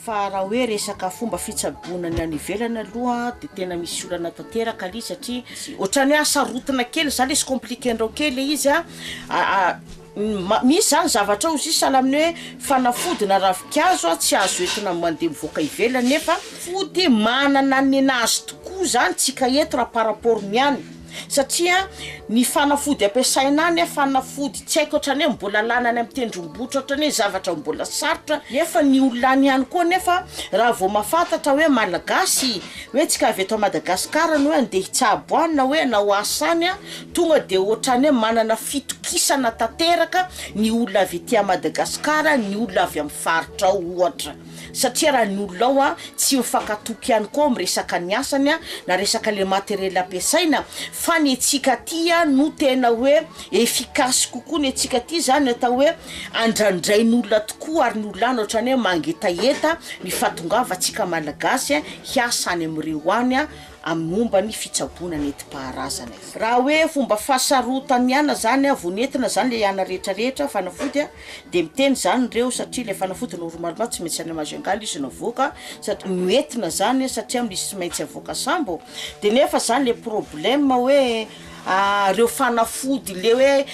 fa raha hoe resaka fomba fitsaboana ny any ivelany aloha de tena misy olana tanteraka ali satria ohatrany asarotina kely zany izy compliqué-ndreo kely izy misy zany zavatra ozy sahala amin'ny hoe fanafody na ravikazo tsy azo entina mandeha mivoaka ivelany nefa fody manana ny anazy tokoa zany tsika eto raha par rapport ny any satria ny fanafody ampiasaina any fanafody tsy haiko ohatrany hoe mbola lanany amin'ny tendrombohitra ohatrany hoe zavatra mbola sarotra nefa ny olona any ihany koa nefa raha vao mahafantatra hoe malagasy hoe tsika avy eto Madagasikara no hoe andeha hitsabo any na hoe anao asa any tonga de ohatrany hoe manana fitokisana tanteraka ny olona avy ety Madagasikara ny olona avy amin'ny faritra ohatra satria raha ny olona ao tsy mifankatoky ihany koa miresaka ny asany na resaka le matériel ampiasaina fa ny antsika ty no tena hoe efficace kokoa ny antsika ty zany atao hoe andrandray ny olona tokoa ary ny olona ohatrany hoe mangetaheta ny fatongava antsika malagasy hiasa any amin'ireo any amomba ny fitsaboana nentim-paharazana raha hoe fomba fasarotany ana zany vonetina zany le ana rehetrarehetra fanafody de miteny zany reo satria le fanafody normalement tsy maintsy any Majunga izy navoaka satria noetina zany satria misy maintsy avoaka sambo de nefa zany le problème hoe reo fanafody le hoe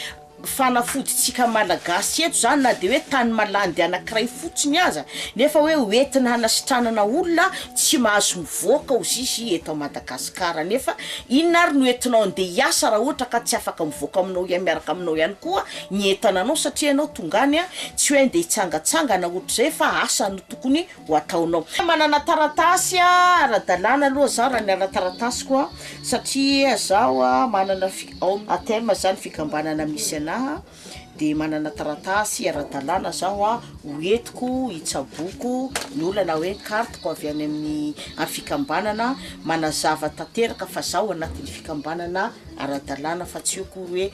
fanafody tsika malagasy eto zany na de hoe tany malandy anankiray fotsiny aza nefa hoe hoentina hanasitranana olona tsy mahazo mivoaka ozy izy eto Madagasikara nefa inona ary no entinao andeha hiasa raha ohatra ka tsy afaka mivoaka aminao miaraka aminao ihany koa ny entananao satria anao tongany tsy hoe andeha hitsangatsangana ohatra zay fa asa no tokony ho ataonao manana taratasy ara-dalàna aloha zao raha ny ara-taratasy koa satria zao manana atema zany fikambanana misy de manana taratasy ara-dalàna zao hoentiko hitsaboko ny olona hoe carte ko avy any amin'ny fikambanana manazava tanteraka fa zao anatin'ny fikambanana ara-dalàna fa tsy hoe